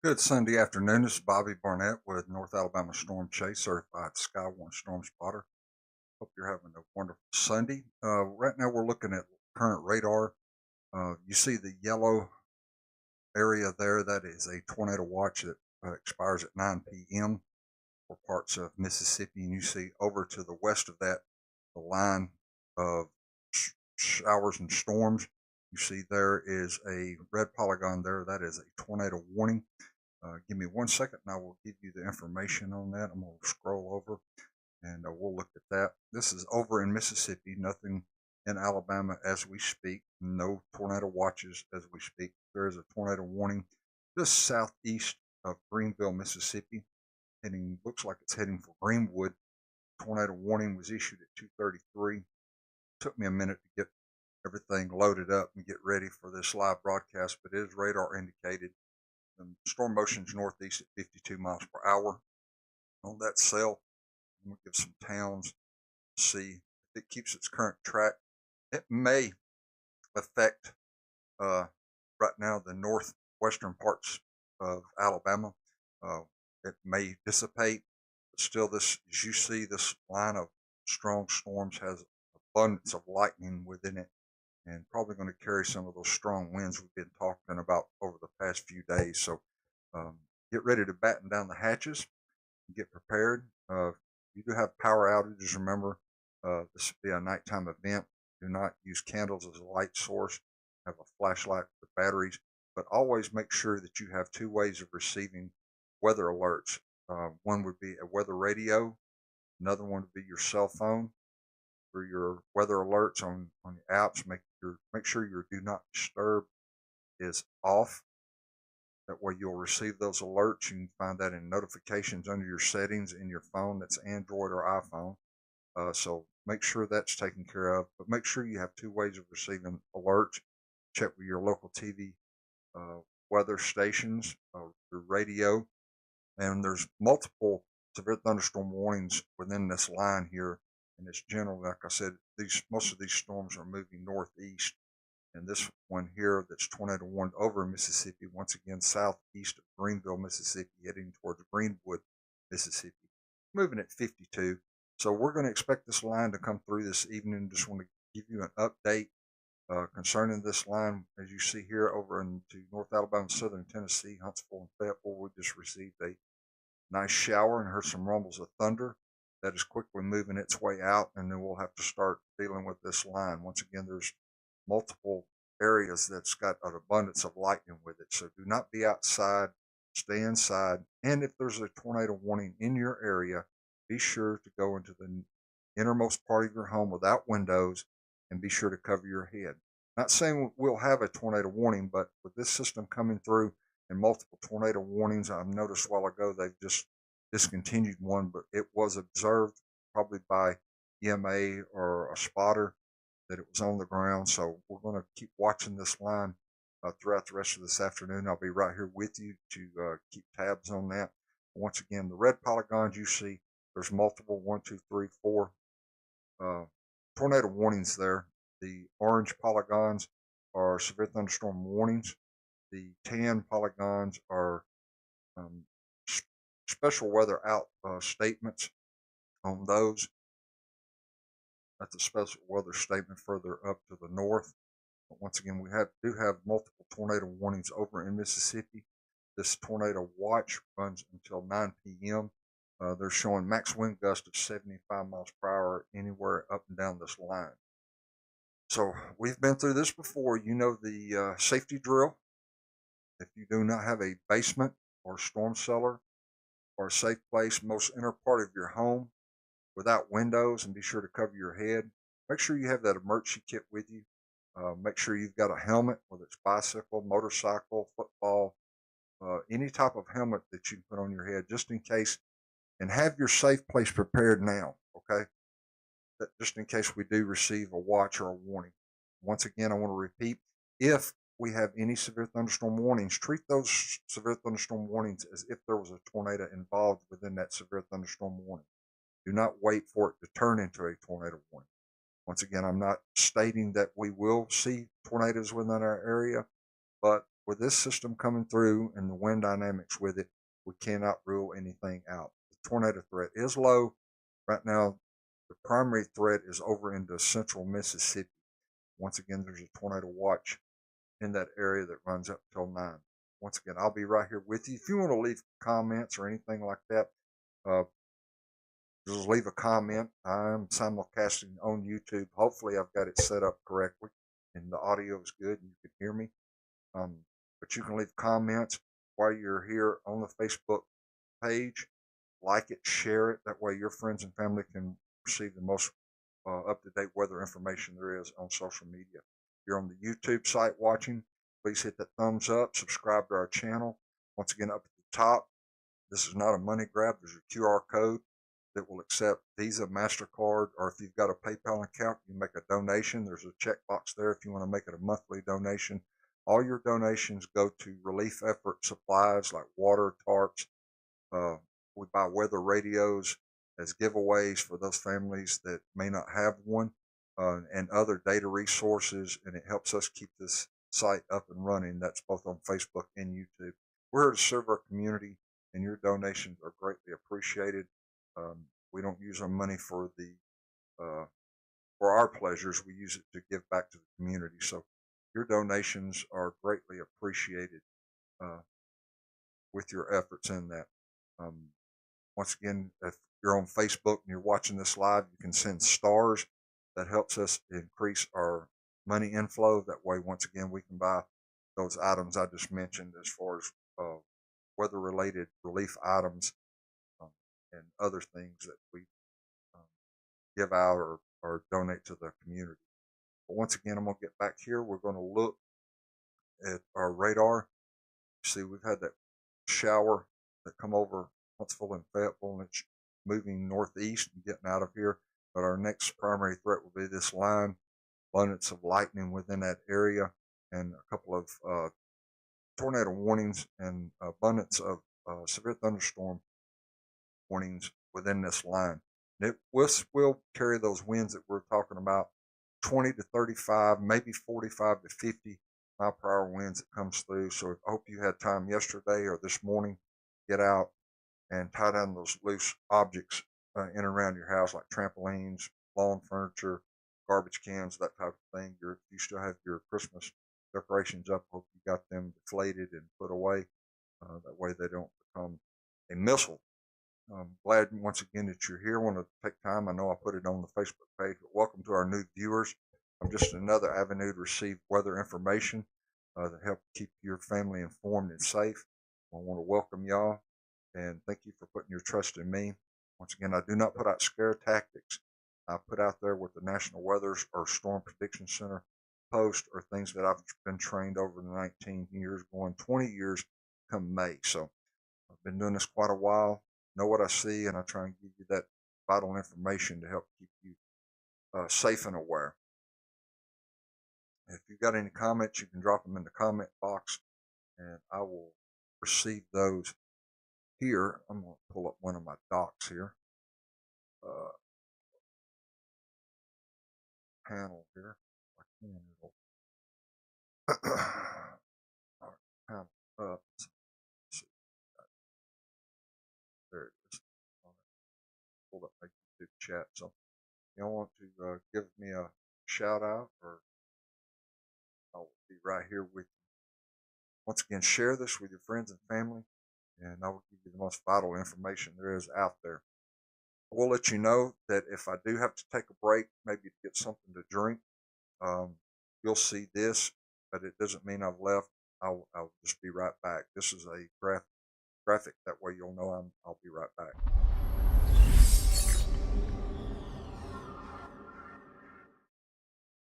Good Sunday afternoon. This is Bobby Barnett with North Alabama Storm Chase, certified Skywarn Storm Spotter. Hope you're having a wonderful Sunday. Right now, we're looking at current radar. You see the yellow area there. That is a tornado watch that expires at 9 p.m. for parts of Mississippi. And you see over to the west of that, the line of showers and storms. You see there is a red polygon there. That is a tornado warning. Give me 1 second and I will give you the information on that. I'm going to scroll over and we'll look at that. This is over in Mississippi, nothing in Alabama as we speak. No tornado watches as we speak. There is a tornado warning just southeast of Greenville, Mississippi. Looks like it's heading for Greenwood. Tornado warning was issued at 2:33. Took me a minute to get everything loaded up and get ready for this live broadcast, but it is radar indicated. Storm motion's northeast at 52 miles per hour. On that cell, I'm going to give some towns, see if it keeps its current track. It may affect right now the northwestern parts of Alabama. It may dissipate, but still, this, as you see, this line of strong storms has abundance of lightning within it, and probably going to carry some of those strong winds we've been talking about over the past few days. So get ready to batten down the hatches and get prepared. You do have power outages. Remember, this will be a nighttime event. Do not use candles as a light source. Have a flashlight with batteries, but always make sure that you have two ways of receiving weather alerts. One would be a weather radio. Another one would be your cell phone for your weather alerts on the apps. Make sure your do not disturb is off. That way you'll receive those alerts. You can find that in notifications under your settings in your phone. That's Android or iPhone. So make sure that's taken care of. But make sure you have two ways of receiving alerts. Check with your local TV weather stations, your radio. And there's multiple severe thunderstorm warnings within this line here. And it's general, like I said, most of these storms are moving northeast. And this one here that's tornado warned over Mississippi, once again southeast of Greenville, Mississippi, heading towards Greenwood, Mississippi, moving at 52. So we're going to expect this line to come through this evening. Just want to give you an update concerning this line. As you see here over into North Alabama, Southern Tennessee, Huntsville, and Fayetteville, we just received a nice shower and heard some rumbles of thunder. That is quickly moving its way out, and then we'll have to start dealing with this line. Once again, there's multiple areas that's got an abundance of lightning with it. So do not be outside, stay inside. And if there's a tornado warning in your area, be sure to go into the innermost part of your home without windows and be sure to cover your head. Not saying we'll have a tornado warning, but with this system coming through and multiple tornado warnings, I've noticed a while ago they've just discontinued one, but it was observed probably by EMA or a spotter that it was on the ground. So we're going to keep watching this line throughout the rest of this afternoon. I'll be right here with you to keep tabs on that. Once again, the red polygons you see, there's multiple, 1, 2, 3, 4 tornado warnings there. The orange polygons are severe thunderstorm warnings. The tan polygons are special weather out statements on those. That's a special weather statement further up to the north. But once again, we do have multiple tornado warnings over in Mississippi. This tornado watch runs until 9 p.m. They're showing max wind gust of 75 miles per hour anywhere up and down this line. So we've been through this before. You know the safety drill. If you do not have a basement or storm cellar or a safe place, most inner part of your home without windows, and be sure to cover your head. Make sure you have that emergency kit with you. Make sure you've got a helmet, whether it's bicycle, motorcycle, football, any type of helmet that you can put on your head just in case, and have your safe place prepared now, okay? Just in case we do receive a watch or a warning. Once again, I want to repeat, if we have any severe thunderstorm warnings, treat those severe thunderstorm warnings as if there was a tornado involved within that severe thunderstorm warning. Do not wait for it to turn into a tornado warning. Once again, I'm not stating that we will see tornadoes within our area, but with this system coming through and the wind dynamics with it, we cannot rule anything out. The tornado threat is low. Right now, the primary threat is over into central Mississippi. Once again, there's a tornado watch in that area that runs up till 9. Once again, I'll be right here with you. If you want to leave comments or anything like that, uh, just leave a comment. I'm simulcasting on YouTube. Hopefully, I've got it set up correctly and the audio is good and you can hear me. But you can leave comments while you're here on the Facebook page. Like it, share it. That way, your friends and family can receive the most up to date weather information there is on social media. If you're on the YouTube site watching, please hit that thumbs up, subscribe to our channel. Once again, up at the top, this is not a money grab. There's a QR code that will accept Visa, MasterCard, or if you've got a PayPal account, you make a donation. There's a checkbox there if you want to make it a monthly donation. All your donations go to relief effort supplies like water, tarps. We buy weather radios as giveaways for those families that may not have one, and other data resources, and it helps us keep this site up and running. That's both on Facebook and YouTube. We're here to serve our community, and your donations are greatly appreciated. We don't use our money for our pleasures. We use it to give back to the community. So your donations are greatly appreciated uh, with your efforts in that. Once again, if you're on Facebook and you're watching this live, you can send stars. That helps us increase our money inflow. That way, once again, we can buy those items I just mentioned as far as weather-related relief items um, and other things that we um, give out or donate to the community. But once again, I'm going to get back here. We're going to look at our radar. See, we've had that shower that come over Huntsville and Fayetteville, and it's moving northeast and getting out of here. But our next primary threat will be this line, abundance of lightning within that area, and a couple of tornado warnings and abundance of severe thunderstorm warnings within this line. And it will carry those winds that we're talking about, 20 to 35, maybe 45 to 50 mile per hour winds that comes through. So I hope you had time yesterday or this morning, get out and tie down those loose objects in and around your house, like trampolines, lawn furniture, garbage cans, that type of thing. You still have your Christmas decorations up. Hope you got them deflated and put away. That way they don't become a missile. I'm glad once again that you're here. I want to take time. I know I put it on the Facebook page, but welcome to our new viewers. I'm just another avenue to receive weather information that help keep your family informed and safe. I want to welcome y'all and thank you for putting your trust in me. Once again, I do not put out scare tactics. I put out there what the National Weather or Storm Prediction Center post or things that I've been trained over the 19 years, going 20 years come May. So I've been doing this quite a while, know what I see, and I try and give you that vital information to help keep you safe and aware. If you've got any comments, you can drop them in the comment box, and I will receive those here. I'm going to pull up one of my docs here. Panel here. I can, panel up. There it is. Pull up my YouTube chat. So if you want to give me a shout out, or I'll be right here with you. Once again, share this with your friends and family, and I will give you the most vital information there is out there. I will let you know that if I do have to take a break, maybe to get something to drink, you'll see this, but it doesn't mean I've left. I'll just be right back. This is a graphic. That way you'll know I'll be right back.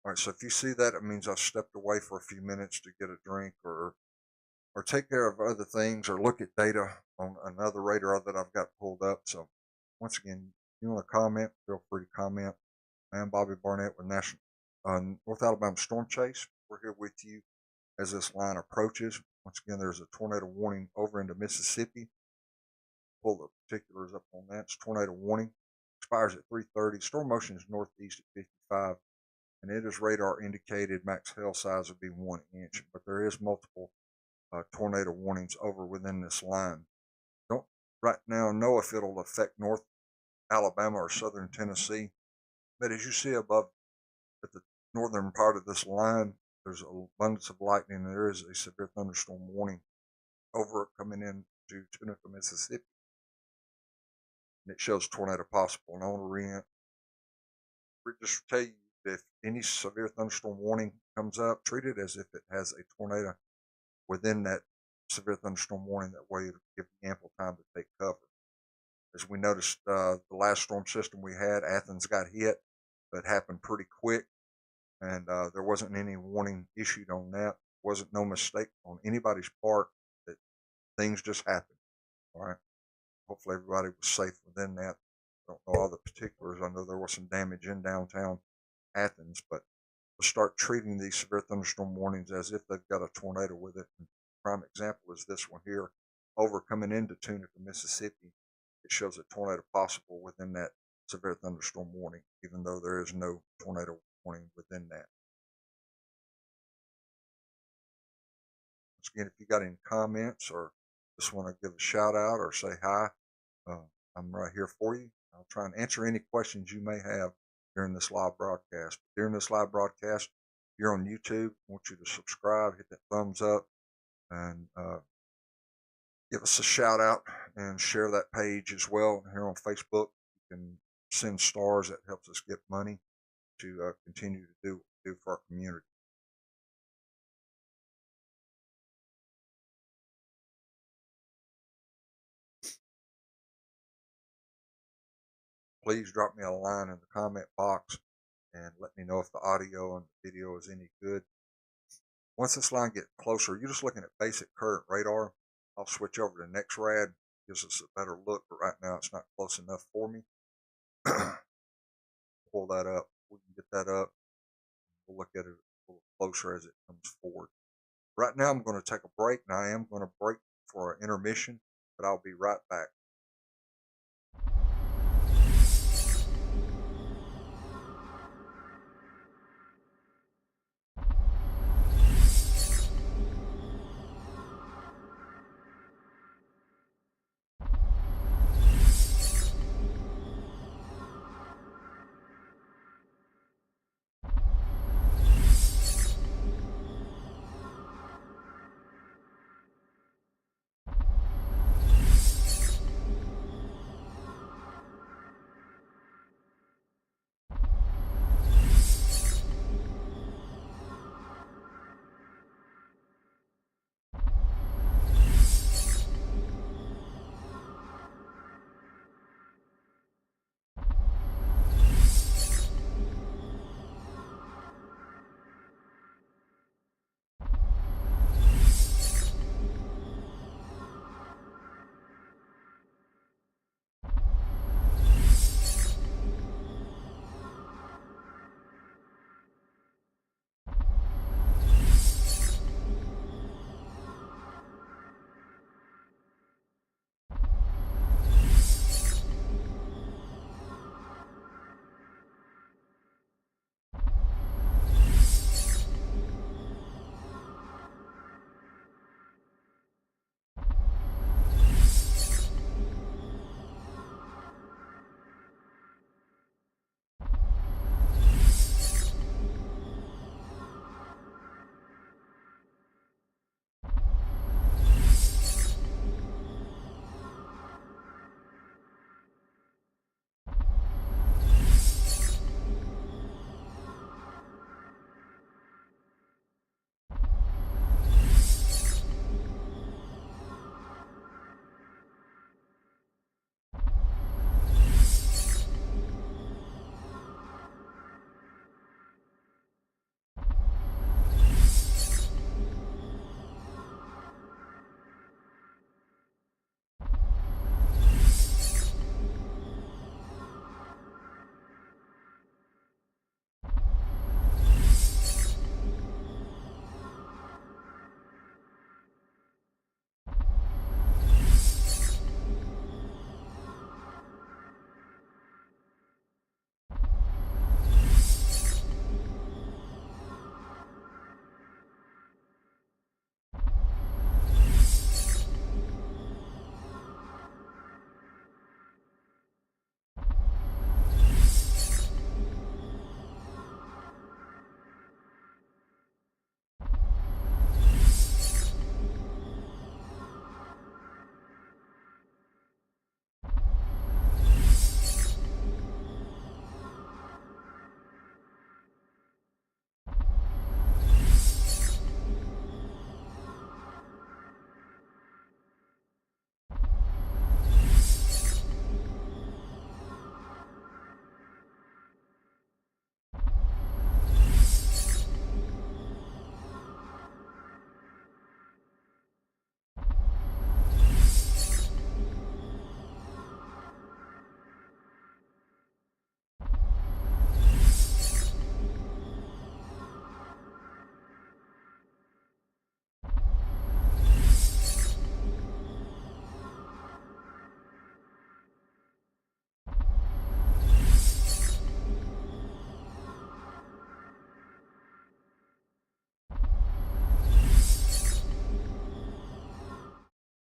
All right, so if you see that, it means I've stepped away for a few minutes to get a drink or take care of other things or look at data on another radar that I've got pulled up. So once again, if you want to comment, feel free to comment. I'm Bobby Barnett with National North Alabama Storm Chase. We're here with you as this line approaches. Once again, there's a tornado warning over into Mississippi. Pull the particulars up on that. It's tornado warning. Expires at 3:30. Storm motion is northeast at 55, and it is radar indicated. Max hail size would be 1 inch, but there is multiple tornado warnings over within this line. Don't right now know if it'll affect North Alabama or Southern Tennessee, but as you see above at the northern part of this line, there's an abundance of lightning, and there is a severe thunderstorm warning over coming into Tunica, Mississippi, and it shows tornado possible. And I want to just tell you, if any severe thunderstorm warning comes up, treat it as if it has a tornado within that severe thunderstorm warning. That way it'll give you ample time to take cover. As we noticed, the last storm system we had, Athens got hit, but it happened pretty quick, and there wasn't any warning issued on that. Wasn't no mistake on anybody's part. That things just happened. All right. Hopefully everybody was safe within that. I don't know all the particulars. I know there was some damage in downtown Athens, but we'll start treating these severe thunderstorm warnings as if they've got a tornado with it. And prime example is this one here, over coming into Tunica, Mississippi. It shows a tornado possible within that severe thunderstorm warning, even though there is no tornado warning within that. Once again, if you got any comments or just want to give a shout out or say hi, I'm right here for you. I'll try and answer any questions you may have during this live broadcast. During this live broadcast, if you're on YouTube, I want you to subscribe, hit that thumbs up, and give us a shout out and share that page as well. Here on Facebook, you can send stars. That helps us get money to continue to do for our community. Please drop me a line in the comment box and let me know if the audio and the video is any good. Once this line gets closer, you're just looking at basic current radar. I'll switch over to NexRad. Gives us a better look, but right now it's not close enough for me. Pull that up. We can get that up. We'll look at it a little closer as it comes forward. Right now I'm going to take a break, and I am going to break for an intermission, but I'll be right back.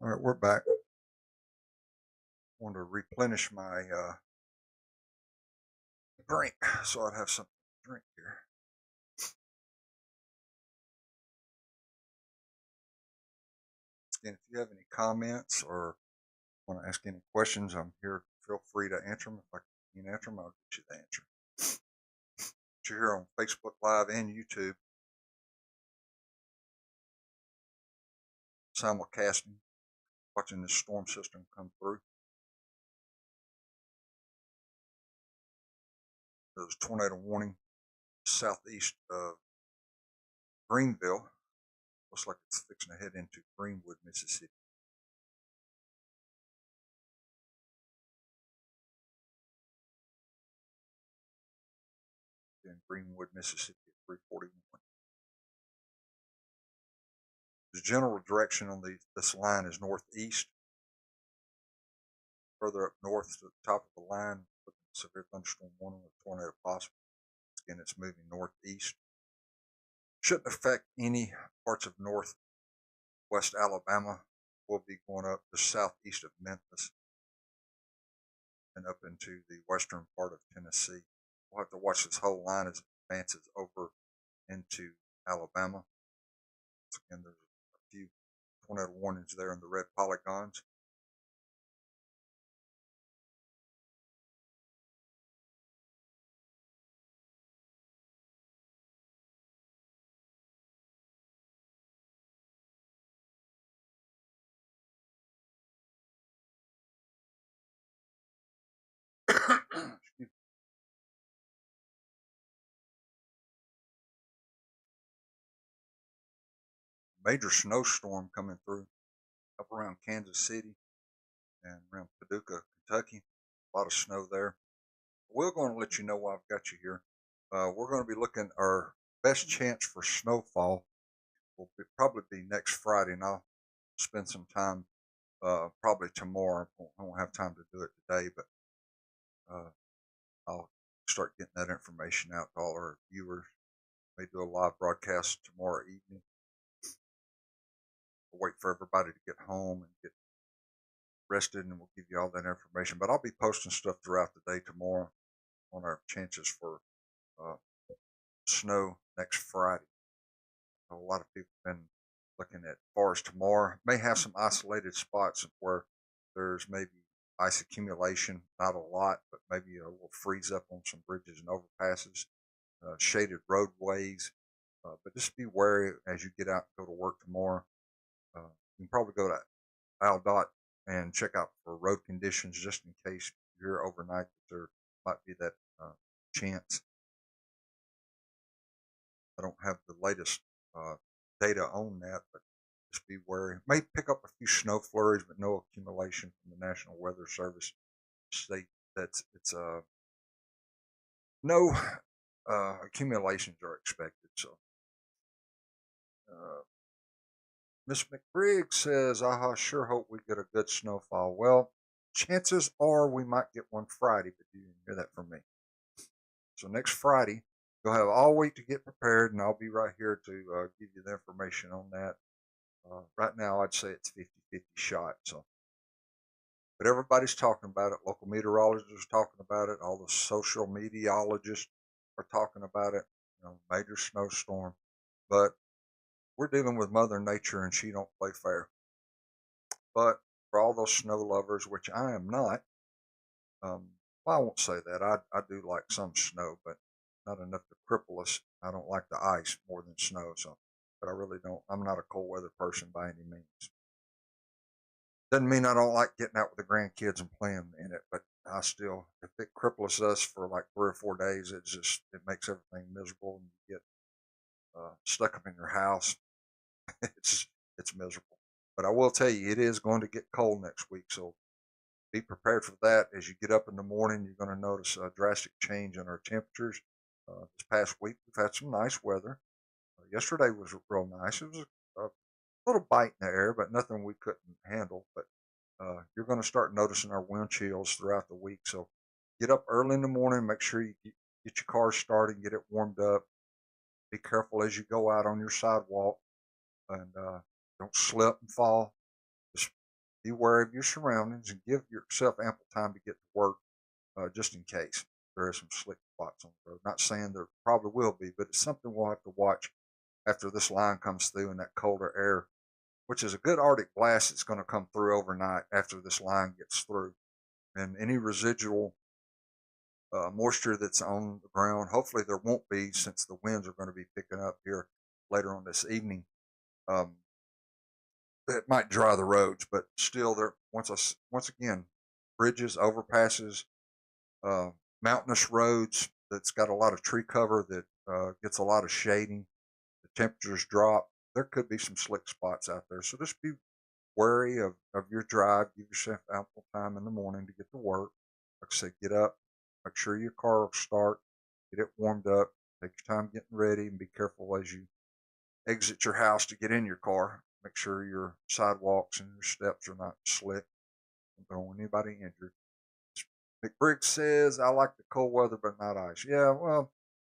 All right, we're back. Want to replenish my drink, so I'd have something to drink here. And if you have any comments or want to ask any questions, I'm here. Feel free to answer them. If I can't answer them, I'll get you the answer. But you're here on Facebook Live and YouTube, simulcasting, watching this storm system come through. There's a tornado warning southeast of Greenville. Looks like it's fixing to head into Greenwood, Mississippi. In Greenwood, Mississippi at 341. The general direction on this line is northeast. Further up north to the top of the line, severe thunderstorm warning with tornado possible. Again, it's moving northeast. Shouldn't affect any parts of northwest Alabama. We'll be going up to southeast of Memphis and up into the western part of Tennessee. We'll have to watch this whole line as it advances over into Alabama. So again, there's a few tornado warnings there in the red polygons. Major snowstorm coming through up around Kansas City and around Paducah, Kentucky. A lot of snow there. We're going to let you know why I've got you here. We're going to be looking at our best chance for snowfall will probably be next Friday, and I'll spend some time probably tomorrow. I won't have time to do it today, but I'll start getting that information out to all our viewers. May do a live broadcast tomorrow evening. We'll wait for everybody to get home and get rested, and we'll give you all that information. But I'll be posting stuff throughout the day tomorrow on our chances for snow next Friday. A lot of people have been looking at far as tomorrow. May have some isolated spots where there's maybe ice accumulation, not a lot, but maybe a little freeze up on some bridges and overpasses, shaded roadways. But just be wary as you get out and go to work tomorrow. You can probably go to AlDOT and check out for road conditions just in case you're overnight that there might be that chance. I don't have the latest data on that, but just be wary. May pick up a few snow flurries, but no accumulation from the National Weather Service state that it's no accumulations are expected. So Miss McBriggs says, "I sure hope we get a good snowfall." Well, chances are we might get one Friday, but you didn't hear that from me. So next Friday, you'll have all week to get prepared, and I'll be right here to give you the information on that. Right now, I'd say it's 50-50 shot. So, but everybody's talking about it. Local meteorologists are talking about it. All the social meteorologists are talking about it. Major snowstorm. But we're dealing with Mother Nature, and she don't play fair. But for all those snow lovers, which I am not, well, I won't say that. I do like some snow, but not enough to cripple us. I don't like the ice more than snow. So, but I really don't. I'm not a cold weather person by any means. Doesn't mean I don't like getting out with the grandkids and playing in it, but I still, if it cripples us for like 3 or 4 days, it makes everything miserable, and you get stuck up in your house. it's miserable. But I will tell you, it is going to get cold next week, so be prepared for that. As you get up in the morning, you're going to notice a drastic change in our temperatures. This past week, we've had some nice weather. Yesterday was real nice. It was a little bite in the air, but nothing we couldn't handle. But you're going to start noticing our wind chills throughout the week. So get up early in the morning, make sure you get your car started, get it warmed up. Be careful as you go out on your sidewalk, and don't slip and fall. Just be wary of your surroundings and give yourself ample time to get to work, just in case there are some slick spots on the road. Not saying there probably will be, but it's something we'll have to watch after this line comes through and that colder air, which is a good Arctic blast that's going to come through overnight after this line gets through. And any residual moisture that's on the ground, hopefully there won't be, since the winds are going to be picking up here later on this evening. Um, it might dry the roads, but still, there once again, bridges, overpasses, uh, mountainous roads that's got a lot of tree cover that gets a lot of shading. The temperatures drop. There could be some slick spots out there, so just be wary of your drive. Give yourself ample time in the morning to get to work. Like I said, get up, make sure your car will start, get it warmed up, take your time getting ready, and be careful as you exit your house to get in your car. Make sure your sidewalks and your steps are not slick. Don't want anybody injured. McBriggs says, I like the cold weather, but not ice. Yeah, well,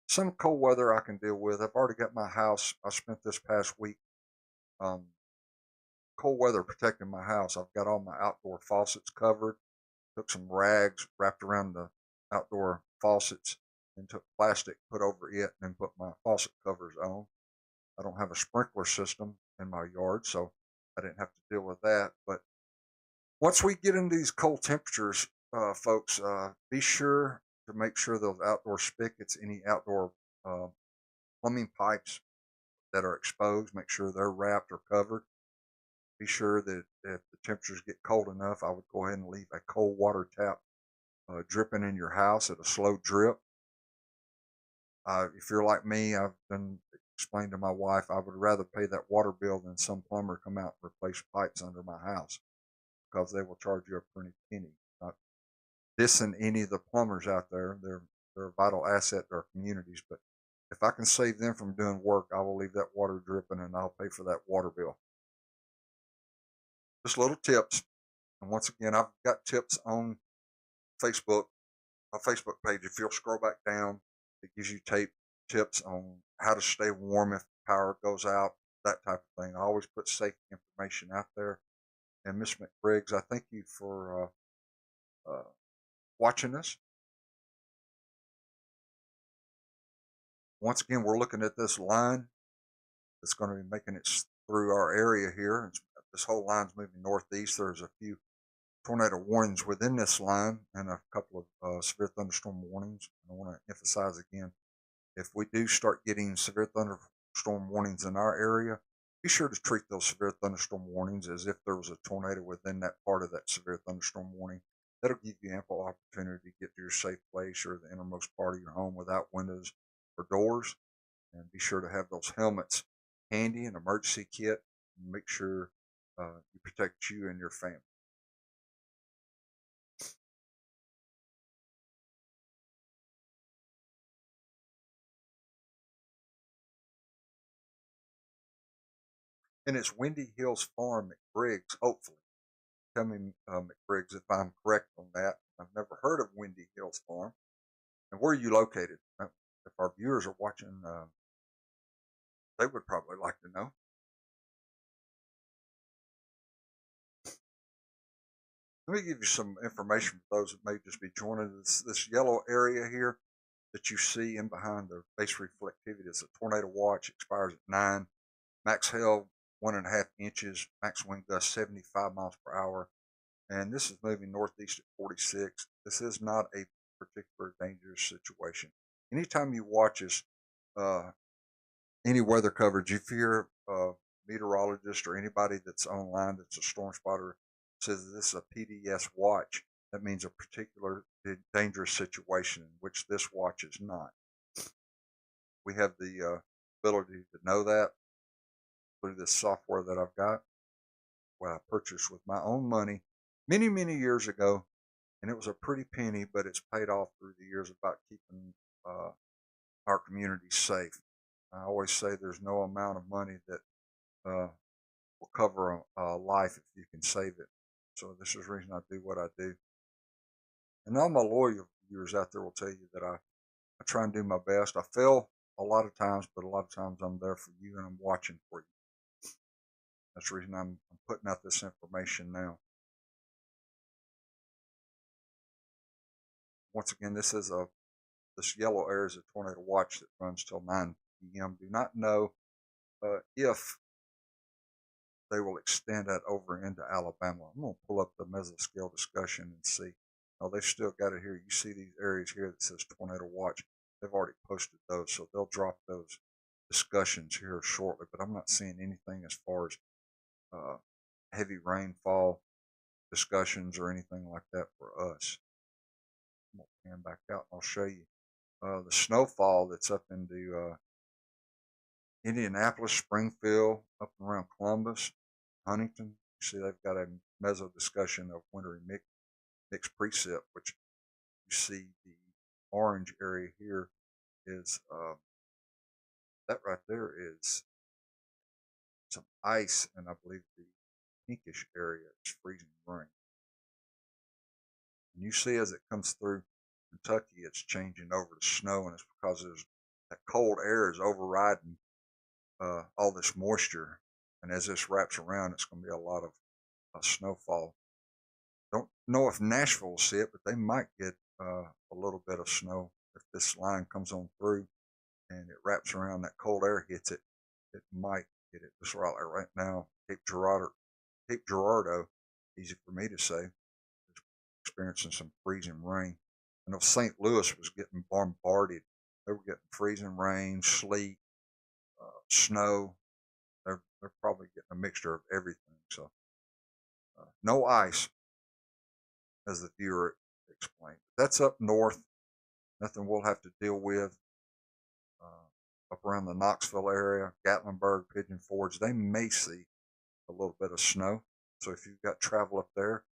some cold weather I can deal with. I've already got my house. I spent this past week um, cold weather protecting my house. I've got all my outdoor faucets covered. Took some rags, wrapped around the outdoor faucets, and took plastic, put over it, and then put my faucet covers on. I don't have a sprinkler system in my yard, so I didn't have to deal with that. But once we get into these cold temperatures, folks, be sure to make sure those outdoor spigots, any outdoor uh, plumbing pipes that are exposed, make sure they're wrapped or covered. Be sure that if the temperatures get cold enough, I would go ahead and leave a cold water tap dripping in your house at a slow drip. If you're like me, I've been explained to my wife I would rather pay that water bill than some plumber come out and replace pipes under my house, because they will charge you a pretty penny. Not dissing any of the plumbers out there; they're a vital asset to our communities. But if I can save them from doing work, I will leave that water dripping, and I'll pay for that water bill. Just little tips. And once again, I've got tips on Facebook, my Facebook page. If you'll scroll back down, it gives you tips on how to stay warm if power goes out, that type of thing. I always put safety information out there. And Miss McBriggs, I thank you for watching us. Once again, we're looking at this line that's going to be making it through our area here. This whole line's moving northeast. There's a few tornado warnings within this line and a couple of severe thunderstorm warnings. I want to emphasize again, if we do start getting severe thunderstorm warnings in our area, be sure to treat those severe thunderstorm warnings as if there was a tornado within that part of that severe thunderstorm warning. That'll give you ample opportunity to get to your safe place or the innermost part of your home without windows or doors. And be sure to have those helmets handy, an emergency kit, and make sure you protect you and your family. And it's Windy Hills Farm, McBriggs, hopefully. Tell me, McBriggs, if I'm correct on that. I've never heard of Windy Hills Farm. And where are you located? If our viewers are watching, they would probably like to know. Let me give you some information for those that may just be joining this yellow area here that you see in behind the base reflectivity. It's a tornado watch, expires at 9. Max hail 1.5 inches, max wind gust 75 miles per hour. And this is moving northeast at 46. This is not a particular dangerous situation. Anytime you watch us, uh, any weather coverage, if you're a meteorologist or anybody that's online that's a storm spotter says this is a PDS watch, that means a particular dangerous situation, which this watch is not. We have the ability to know that through this software that I've got, what I purchased with my own money many, many years ago. And it was a pretty penny, but it's paid off through the years about keeping our community safe. I always say there's no amount of money that will cover a life if you can save it. So this is the reason I do what I do. And all my loyal viewers out there will tell you that I try and do my best. I fail a lot of times, but a lot of times I'm there for you and I'm watching for you. That's the reason I'm putting out this information now. Once again, this yellow area is a tornado watch that runs till 9 p.m. Do not know if they will extend that over into Alabama. I'm going to pull up the mesoscale discussion and see. Oh, they've still got it here. You see these areas here that says tornado watch. They've already posted those, so they'll drop those discussions here shortly. But I'm not seeing anything as far as uh, heavy rainfall discussions or anything like that for us. I'm going to pan back out and I'll show you the snowfall that's up into Indianapolis, Springfield, up and around Columbus, Huntington. You see, they've got a meso discussion of wintry mixed precip, which you see the orange area here is that right there is some ice, and I believe the pinkish area is freezing rain. And you see as it comes through Kentucky, it's changing over to snow, and it's because that cold air is overriding all this moisture. And as this wraps around, it's going to be a lot of snowfall. Don't know if Nashville will see it, but they might get a little bit of snow if this line comes on through and it wraps around. That cold air hits it. It might get it just right now. Cape Girardeau, easy for me to say, is experiencing some freezing rain. I know St. Louis was getting bombarded. They were getting freezing rain, sleet, snow. They're probably getting a mixture of everything. So no ice, as the viewer explained. That's up north. Nothing we'll have to deal with. Up around the Knoxville area, Gatlinburg, Pigeon Forge, they may see a little bit of snow. So if you've got travel up there,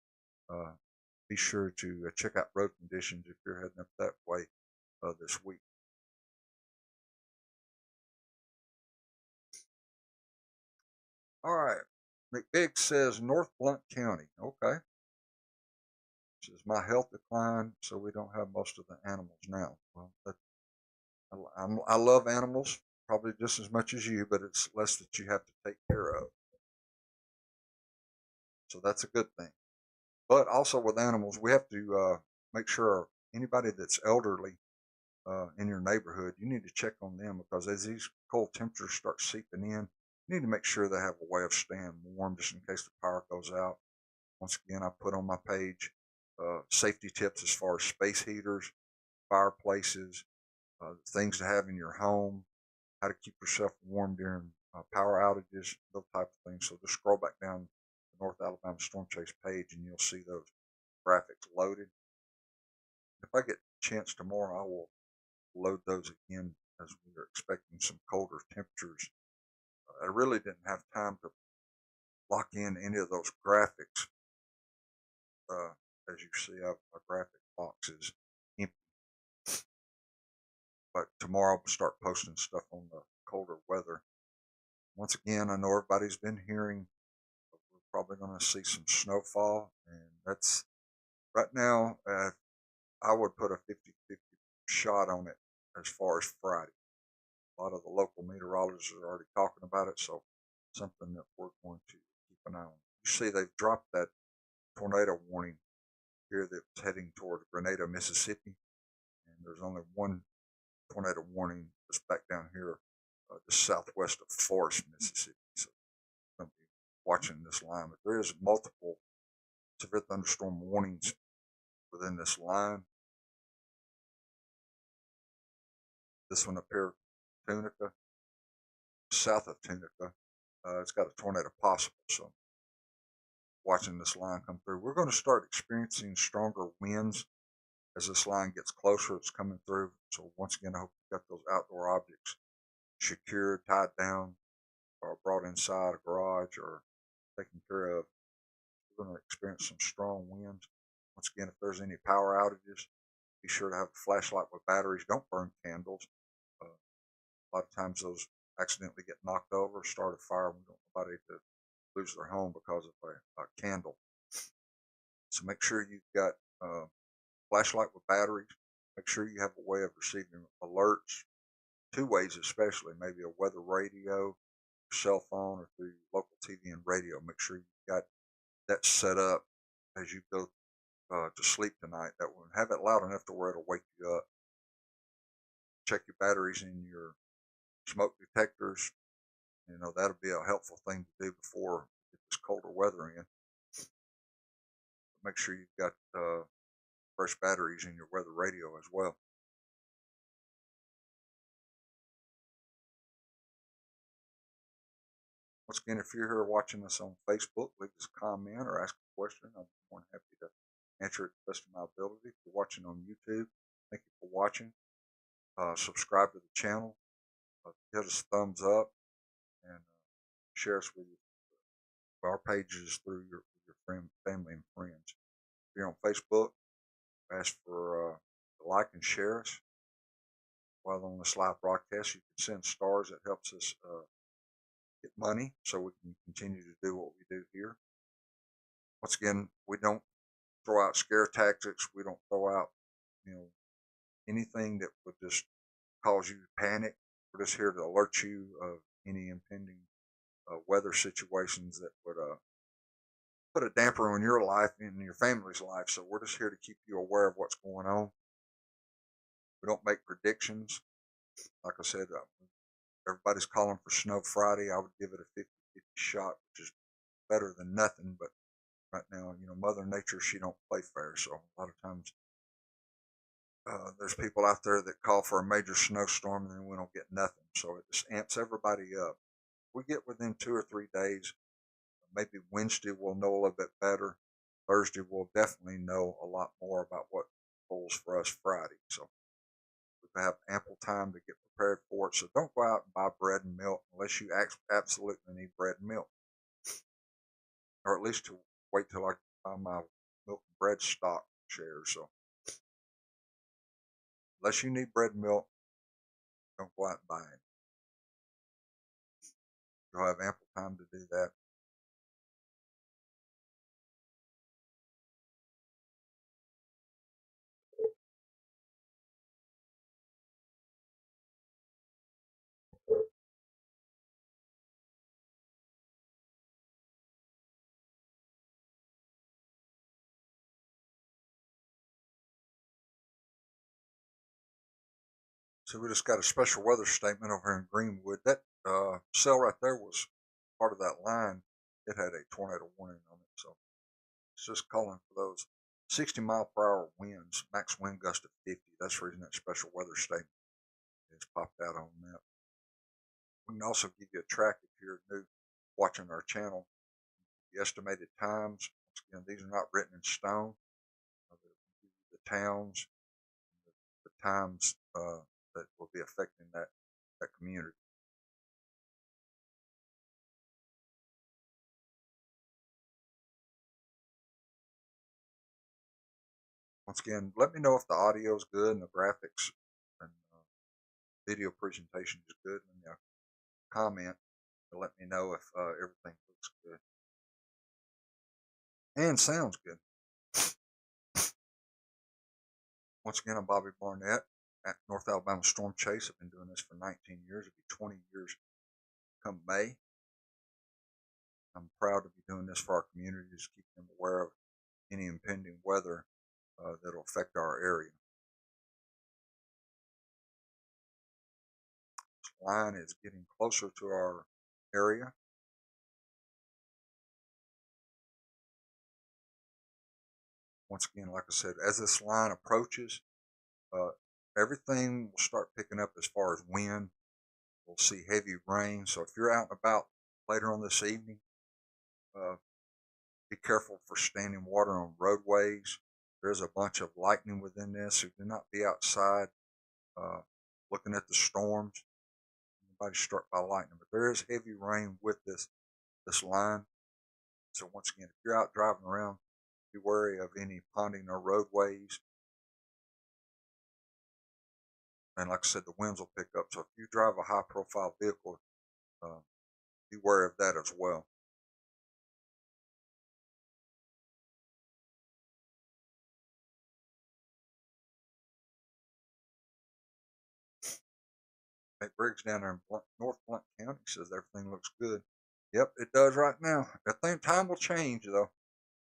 be sure to check out road conditions if you're heading up that way this week. All right. McBig says North Blount County. Okay. Says my health declined, so we don't have most of the animals now. Well, I love animals probably just as much as you, but it's less that you have to take care of. So that's a good thing. But also with animals, we have to make sure anybody that's elderly in your neighborhood, you need to check on them because as these cold temperatures start seeping in, you need to make sure they have a way of staying warm just in case the power goes out. Once again, I put on my page safety tips as far as space heaters, fireplaces, things to have in your home, how to keep yourself warm during power outages, those type of things. So just scroll back down the North Alabama Storm Chase page and you'll see those graphics loaded. If I get a chance tomorrow, I will load those again as we are expecting some colder temperatures. I really didn't have time to lock in any of those graphics. As you see, our graphic box is empty. But tomorrow I'll start posting stuff on the colder weather. Once again, I know everybody's been hearing we're probably going to see some snowfall, and that's right now. I would put a 50-50 shot on it as far as Friday. A lot of the local meteorologists are already talking about it, so something that we're going to keep an eye on. You see, they've dropped that tornado warning here that's heading toward Grenada, Mississippi, and there's only one tornado warning just back down here, just southwest of Forest, Mississippi. So I'm going to be watching this line, but there is multiple severe thunderstorm warnings within this line. This one up here, Tunica, south of Tunica, it's got a tornado possible. So watching this line come through, we're going to start experiencing stronger winds as this line gets closer. It's coming through. So once again, I hope you've got those outdoor objects secured, tied down, or brought inside a garage or taken care of. We're going to experience some strong winds. Once again, if there's any power outages, be sure to have a flashlight with batteries. Don't burn candles. A lot of times those accidentally get knocked over, start a fire. We don't want anybody to lose their home because of a candle. So make sure you've got a flashlight with batteries. Make sure you have a way of receiving alerts, two ways especially, maybe a weather radio, cell phone, or through local TV and radio. Make sure you've got that set up as you go to sleep tonight. That will have it loud enough to where it'll wake you up. Check your batteries in your smoke detectors. That'll be a helpful thing to do before we get this colder weather in. Make sure you've got fresh batteries in your weather radio as well. Once again, if you're here watching us on Facebook, leave us a comment or ask a question. I'm more than happy to answer it to the best of my ability. If you're watching on YouTube, thank you for watching. Subscribe to the channel. Hit us a thumbs up and share us with our pages through your family and friends. If you're on Facebook, ask for like and share us. While on this live broadcast, you can send stars. That helps us get money so we can continue to do what we do here. Once again, we don't throw out scare tactics. We don't throw out, anything that would just cause you to panic. We're just here to alert you of any impending weather situations that would put a damper on your life and your family's life. So we're just here to keep you aware of what's going on. We don't make predictions. Like I said, everybody's calling for snow Friday. I would give it a 50-50 shot, which is better than nothing. But right now, Mother Nature, she don't play fair. So a lot of times there's people out there that call for a major snowstorm and then we don't get nothing. So it just amps everybody up. We get within 2 or 3 days. Maybe Wednesday we'll know a little bit better. Thursday we'll definitely know a lot more about what holds for us Friday. So we have ample time to get prepared for it. So don't go out and buy bread and milk unless you absolutely need bread and milk. Or at least to wait till I buy my milk and bread stock shares. So unless you need bread and milk, don't go out and buy it. You'll have ample time to do that. So we just got a special weather statement over here in Greenwood. That cell right there was part of that line. It had a tornado warning on it. So it's just calling for those 60-mile-per-hour winds, max wind gust of 50. That's the reason that special weather statement is popped out on that. We can also give you a track if you're new watching our channel. The estimated times. Once again, these are not written in stone. The towns, the times that will be affecting that community. Once again, let me know if the audio is good and the graphics and video presentation is good. Leave me a comment to let me know if everything looks good and sounds good. Once again, I'm Bobby Barnett at North Alabama Storm Chase. I've been doing this for 19 years. It'll be 20 years come May. I'm proud to be doing this for our communities, keep them aware of any impending weather that'll affect our area. This line is getting closer to our area. Once again, like I said, as this line approaches, everything will start picking up as far as wind. We'll see heavy rain. So if you're out and about later on this evening, be careful for standing water on roadways. There's a bunch of lightning within this, so do not be outside looking at the storms. Anybody struck by lightning, but there is heavy rain with this line. So once again, if you're out driving around, be wary of any ponding or roadways. And like I said, the winds will pick up. So if you drive a high-profile vehicle, be wary of that as well. Nick Briggs down there in North Blount County says everything looks good. Yep, it does right now. I think time will change though.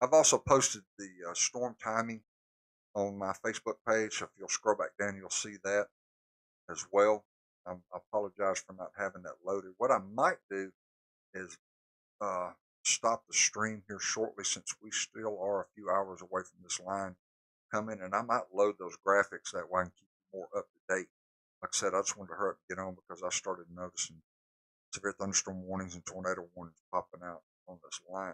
I've also posted the storm timing on my Facebook page. So if you'll scroll back down, you'll see that as well. I apologize for not having that loaded. What I might do is uh, stop the stream here shortly, since we still are a few hours away from this line coming, and I might load those graphics that way and keep you more up to date. Like I said, I just wanted to hurry up and get on because I started noticing severe thunderstorm warnings and tornado warnings popping out on this line.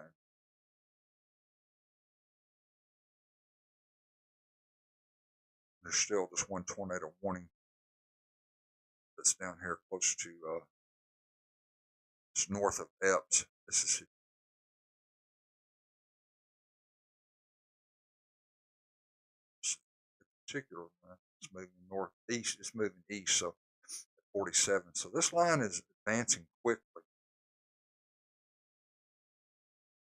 There's still just one tornado warning that's down here close to it's north of Epps, Mississippi. In particular, it's moving northeast. It's moving east, so 47. So this line is advancing quickly.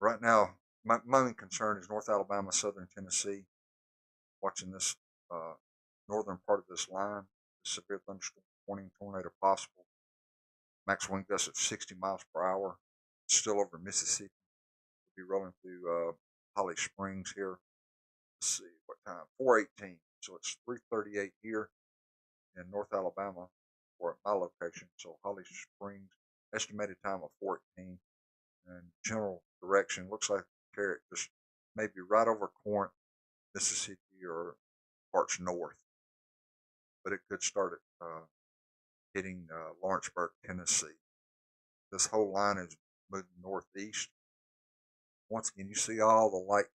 Right now, my main concern is North Alabama, Southern Tennessee. Watching this uh, northern part of this line, severe thunderstorm warning, tornado possible. Max wind gusts of 60 miles per hour. Still over Mississippi. We'll be rolling through Holly Springs here. Let's see what time. 4:18. So it's 3:38 here in North Alabama, or at my location. So Holly Springs, estimated time of 4:18, and general direction looks like carry it just maybe right over Corinth, Mississippi, or parts north. But it could start at hitting Lawrenceburg, Tennessee. This whole line is moving northeast. Once again, you see all the lightning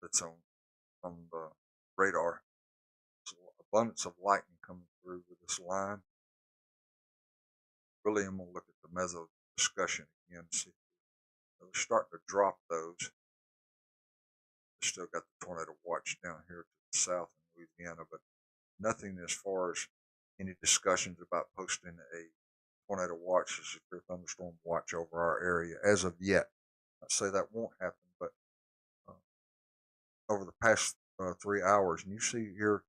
that's on the radar. So abundance of lightning coming through with this line. Really, I'm gonna look at the meso discussion again. See, they're starting to drop those. They still got the tornado watch down here to the south in Louisiana, but nothing as far as any discussions about posting a tornado watch, a severe thunderstorm watch over our area as of yet. I say that won't happen, but uh, over the past 3 hours, and you see here,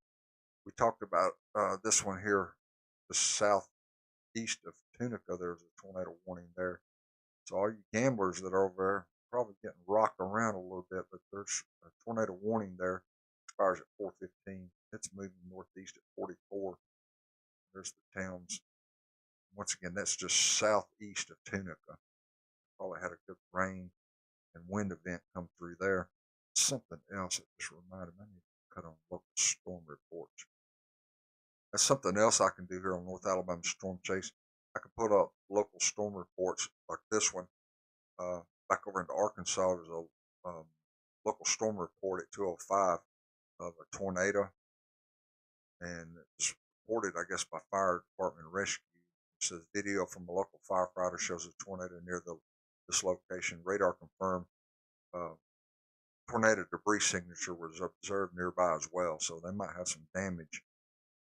we talked about this one here, the southeast of Tunica. There's a tornado warning there. So all you gamblers that are over there probably getting rocked around a little bit, but there's a tornado warning there. Expires at 4:15. It's moving northeast at 44. There's the towns. Once again, that's just southeast of Tunica. Probably had a good rain and wind event come through there. Something else that just reminded me, I need to cut on local storm reports. That's something else I can do here on North Alabama Storm Chase. I can put up local storm reports like this one. Back over into Arkansas, there's a local storm report at 2:05 of a tornado, and it's reported, I guess, by fire department rescue. It says video from a local firefighter shows a tornado near this location. Radar confirmed uh, tornado debris signature was observed nearby as well. So they might have some damage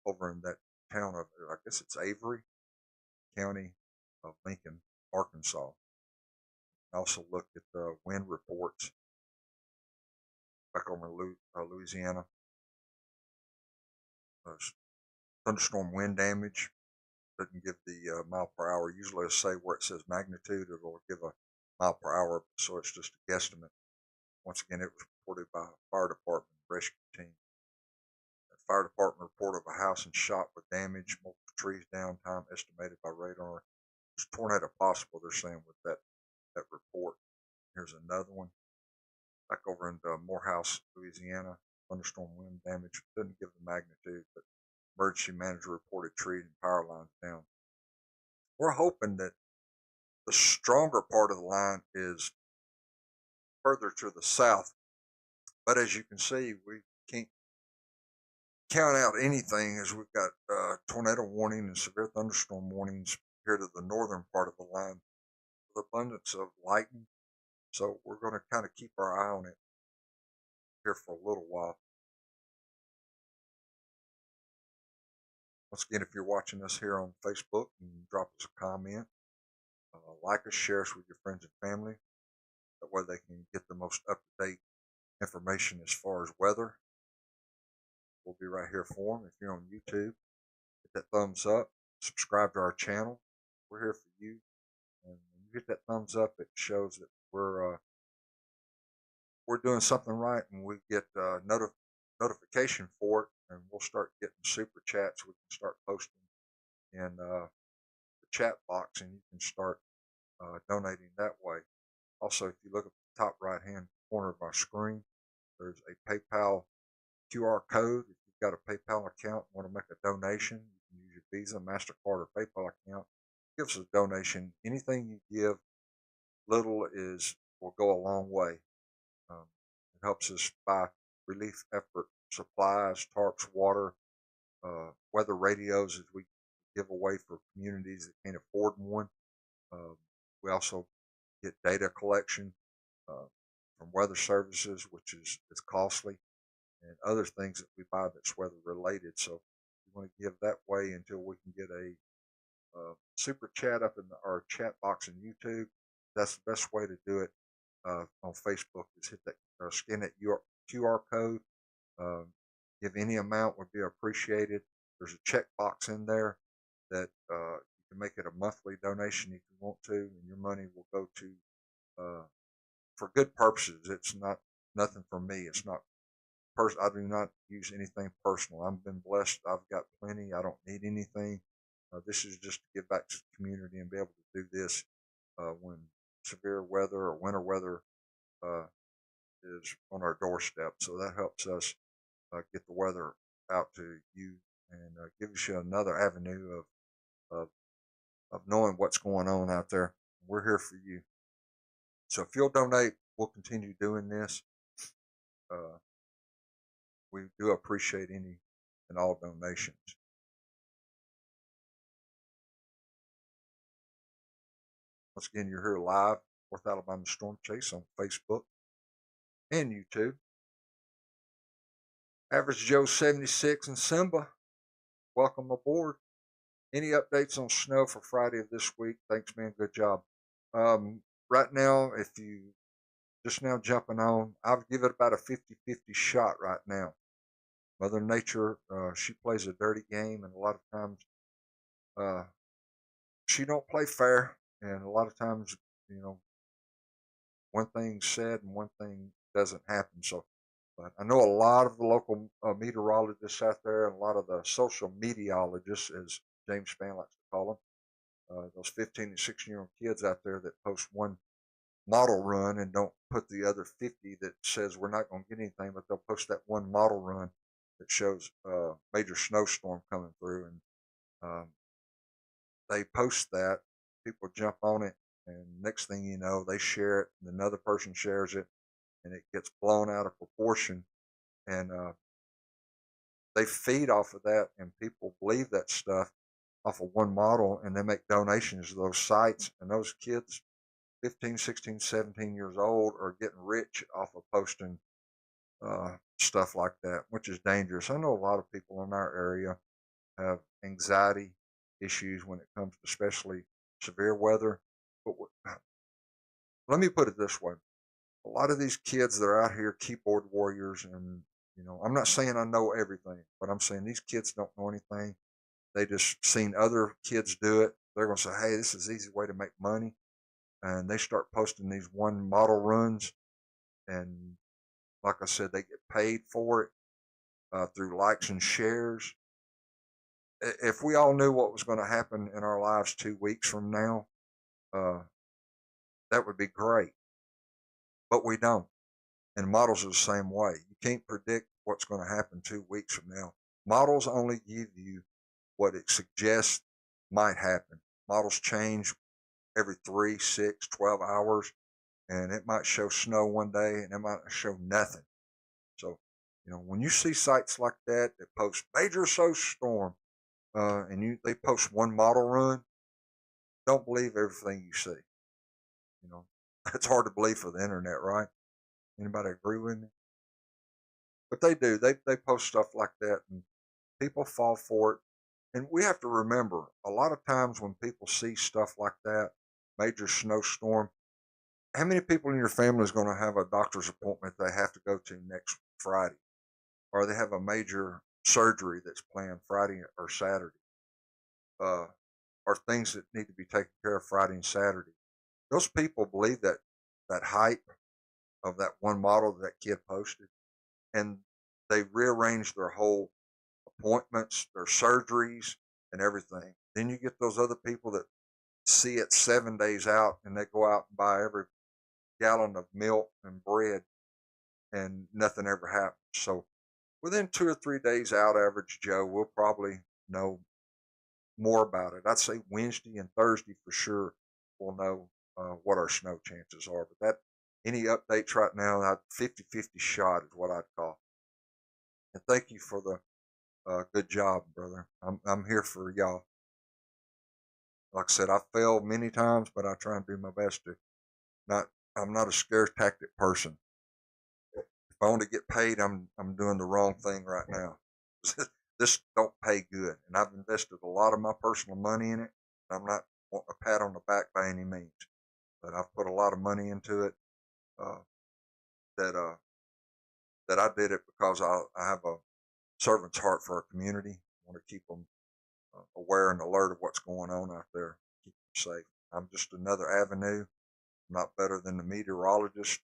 over in that town of, I guess it's Avery County of Lincoln, Arkansas. I also looked at the wind reports back over in Louisiana. Thunderstorm wind damage doesn't give the mile per hour. Usually it'll say where it says magnitude, it'll give a mile per hour, so it's just a guesstimate. Once again, it was reported by a fire department rescue team. The fire department report of a house and shot with damage, multiple trees down, time estimated by radar. There's tornado possible, they're saying, with that report. Here's another one. Back over in Morehouse, Louisiana. Thunderstorm wind damage. Doesn't give the magnitude, but emergency manager reported trees and power lines down. We're hoping that the stronger part of the line is further to the south, but as you can see, we can't count out anything, as we've got tornado warning and severe thunderstorm warnings here to the northern part of the line with abundance of lightning. So we're going to kind of keep our eye on it here for a little while. Once again, if you're watching us here on Facebook, you can drop us a comment, like us, share us with your friends and family. That way they can get the most up-to-date information as far as weather. We'll be right here for them. If you're on YouTube, hit that thumbs up, subscribe to our channel. We're here for you. And when you hit that thumbs up, it shows that we're we're doing something right and we get notification for it, and we'll start getting super chats. We can start posting in the chat box, and you can start donating that way. Also, if you look at the top right hand corner of our screen, there's a PayPal QR code. If you've got a PayPal account and want to make a donation, you can use your Visa, MasterCard, or PayPal account. Give us a donation. Anything you give, little is will go a long way. It helps us buy relief effort supplies, tarps, water, weather radios as we give away for communities that can't afford one. Uh, we also get data collection uh, from weather services, which is costly, and other things that we buy that's weather related. So we want to give that way until we can get a super chat up in our chat box in YouTube. That's the best way to do it. On Facebook is hit that scan that QR code. Um, give any amount would be appreciated. There's a check box in there that you can make it a monthly donation if you want to, and your money will go to for good purposes. It's not nothing for me. It's not I do not use anything personal. I've been blessed. I've got plenty. I don't need anything. This is just to give back to the community and be able to do this when severe weather or winter weather uh, is on our doorstep. So that helps us get the weather out to you and gives you another avenue of, of knowing what's going on out there. We're here for you. So if you'll donate, we'll continue doing this. Uh, we do appreciate any and all donations. Once again, you're here live, North Alabama Storm Chase on Facebook and YouTube. Average Joe 76 and Simba, welcome aboard. Any updates on snow for Friday of this week? Thanks, man. Good job. Right now, if you just now jumping on, I'll give it about a 50-50 shot right now. Mother Nature, she plays a dirty game, and a lot of times she don't play fair, and a lot of times, you know, one thing's said and one thing doesn't happen. So, but I know a lot of the local meteorologists out there, and a lot of the social meteorologists, as James Spann likes to call them, those 15 and 16-year-old kids out there that post one model run and don't put the other 50 that says we're not going to get anything, but they'll post that one model run that shows a major snowstorm coming through, and they post that. People jump on it, and next thing you know, they share it, and another person shares it, and it gets blown out of proportion, and they feed off of that, and people believe that stuff off of one model, and they make donations to those sites, and those kids 15, 16, 17 years old are getting rich off of posting stuff like that, which is dangerous. I know a lot of people in our area have anxiety issues when it comes to especially severe weather. But let me put it this way. A lot of these kids that are out here, keyboard warriors, and I'm not saying I know everything, but I'm saying these kids don't know anything. They just seen other kids do it. They're going to say, hey, this is the easy way to make money. And they start posting these one model runs. And like I said, they get paid for it through likes and shares. If we all knew what was going to happen in our lives 2 weeks from now, uh, that would be great. But we don't. And models are the same way. You can't predict what's going to happen 2 weeks from now. Models only give you what it suggests might happen. Models change every 3, 6, 12 hours, and it might show snow one day and it might show nothing. So, when you see sites like that post major snowstorm, and they post one model run, don't believe everything you see. It's hard to believe for the internet, right? Anybody agree with me? But they do. They post stuff like that, and people fall for it. And we have to remember, a lot of times when people see stuff like that, major snowstorm, how many people in your family is going to have a doctor's appointment they have to go to next Friday? Or they have a major surgery that's planned Friday or Saturday? Or things that need to be taken care of Friday and Saturday. Those people believe that hype, of that one model that kid posted, and they rearranged their whole appointments, their surgeries, and everything. Then you get those other people that see it 7 days out and they go out and buy every gallon of milk and bread and nothing ever happens. So within 2 or 3 days out, average Joe will probably know more about it. I'd say Wednesday and Thursday for sure we'll know what our snow chances are. But that any updates right now, 50-50 shot is what I'd call. And thank you for the good job, brother. I'm here for y'all. Like I said, I failed many times, but I try and do my best to not. I'm not a scare tactic person. If I want to get paid, I'm doing the wrong thing right now. This don't pay good, and I've invested a lot of my personal money in it. I'm not wanting a pat on the back by any means, but I've put a lot of money into it. Uh, that that I did it because I have a servant's heart for our community. I want to keep them aware and alert of what's going on out there, keep them safe. I'm just another avenue. I'm not better than the meteorologist.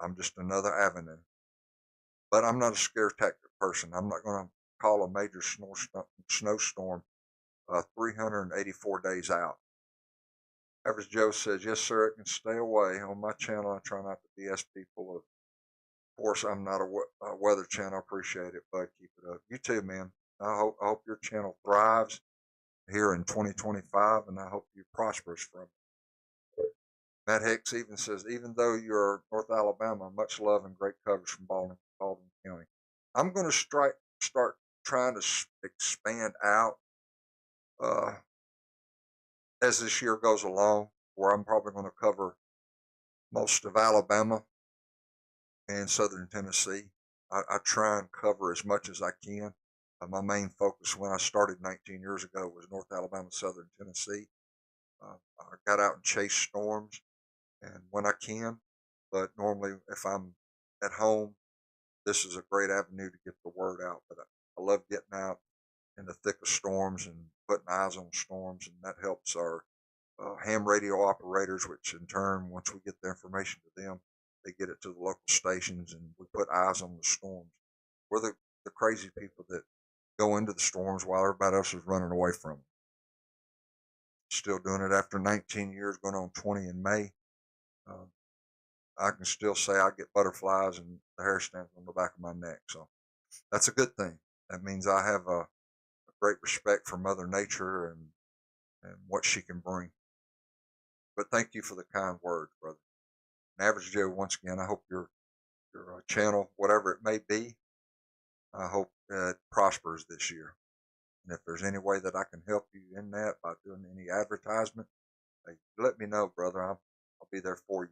I'm just another avenue. But I'm not a scare tactic person. I'm not going to call a major snowstorm 384 days out. Average Joe says, yes, sir, it can stay away. On my channel, I try not to BS people. Of course, I'm not a weather channel. I appreciate it, bud. Keep it up. You too, man. I hope your channel thrives here in 2025, and I hope you prospers from it. Matt Hicks even says, even though you're North Alabama, much love and great coverage from Baldwin County. I'm going to start trying to expand out uh, as this year goes along, where I'm probably going to cover most of Alabama and southern Tennessee. I try and cover as much as I can. My main focus when I started 19 years ago was North Alabama, southern Tennessee. I got out and chased storms, and when I can, but normally if I'm at home, this is a great avenue to get the word out. But I love getting out in the thick of storms and putting eyes on storms, and that helps our ham radio operators, which in turn, once we get the information to them, they get it to the local stations, and we put eyes on the storms. We're the crazy people that go into the storms while everybody else is running away from them. Still doing it after 19 years, going on 20 in May. Uh, I can still say I get butterflies and the hair stands on the back of my neck. So that's a good thing. That means I have a great respect for Mother Nature and what she can bring. But thank you for the kind words, brother. And Average Joe, once again, I hope your channel, whatever it may be, I hope it prospers this year. And if there's any way that I can help you in that by doing any advertisement, hey, let me know, brother. I'll be there for you.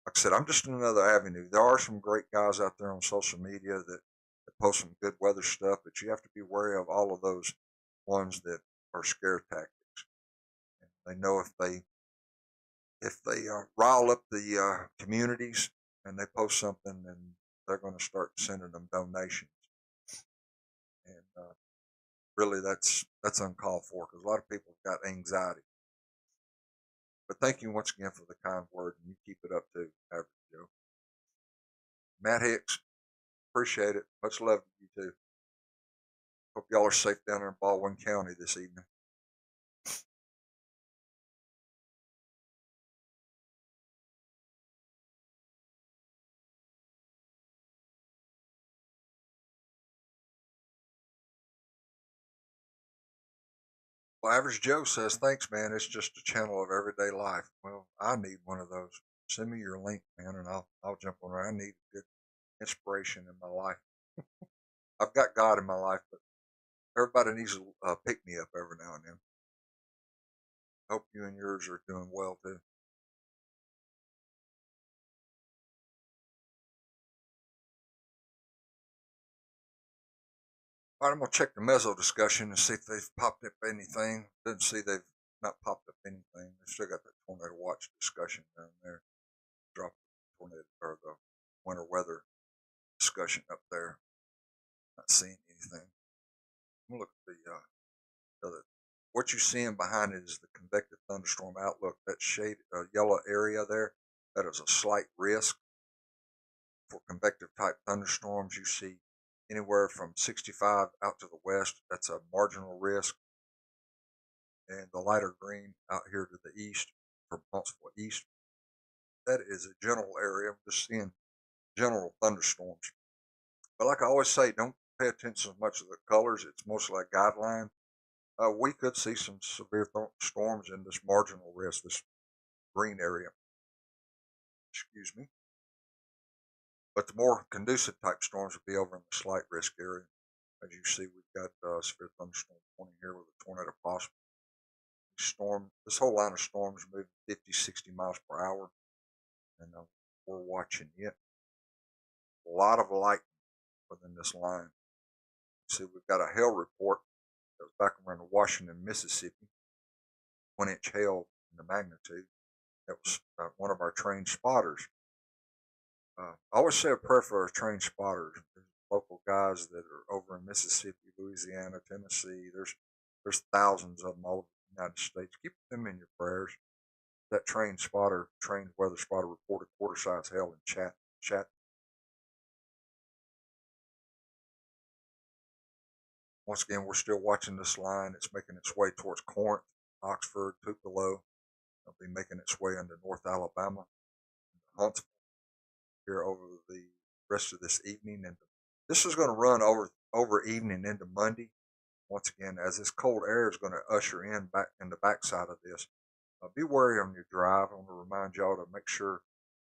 Like I said, I'm just another avenue. There are some great guys out there on social media that post some good weather stuff, but you have to be wary of all of those ones that are scare tactics. And they know if they rile up the communities and they post something, then they're going to start sending them donations. And really, that's uncalled for because a lot of people have got anxiety. But thank you once again for the kind word, and you keep it up too, Average Joe. Matt Hicks, appreciate it. Much love to you too. Hope y'all are safe down there in Baldwin County this evening. Well, Average Joe says, thanks, man. It's just a channel of everyday life. Well, I need one of those. Send me your link, man, and I'll jump on there. I need good inspiration in my life. I've got God in my life, but everybody needs to pick me up every now and then. Hope you and yours are doing well too. All right, I'm gonna check the mezzo discussion and see if they've popped up anything. Didn't see they've not popped up anything. They still got that tornado watch discussion down there. Drop the tornado or the winter weather discussion up there. Not seeing anything. I'm gonna look at the other. What you're seeing behind it is the convective thunderstorm outlook. That shade, yellow area there, That is a slight risk. For convective type thunderstorms, you see anywhere from 65 out to the west. That's a marginal risk. And the lighter green out here to the east, from Huntsville east, that is a general area. I'm just seeing general thunderstorms. But like I always say, don't pay attention so much to the colors. It's mostly a guideline. We could see some severe storms in this marginal risk, this green area. Excuse me. But the more conducive type storms would be over in the slight risk area. As you see, we've got severe thunderstorm pointing here with a tornado possible. This whole line of storms moving 50, 60 miles per hour, and we're watching it. A lot of lightning within this line. See, we've got a hail report that was back around Washington, Mississippi, 1-inch hail in the magnitude. That was one of our trained spotters. I always say a prayer for our trained spotters. There's local guys that are over in Mississippi, Louisiana, Tennessee. There's thousands of them all over the United States. Keep them in your prayers. That trained weather spotter reported quarter-size hail in chat. Once again, we're still watching this line. It's making its way towards Corinth, Oxford, Tupelo. It'll be making its way into North Alabama, Huntsville, here over the rest of this evening. And this is going to run over evening into Monday. Once again, as this cold air is going to usher in the backside of this. Be wary on your drive. I want to remind y'all to make sure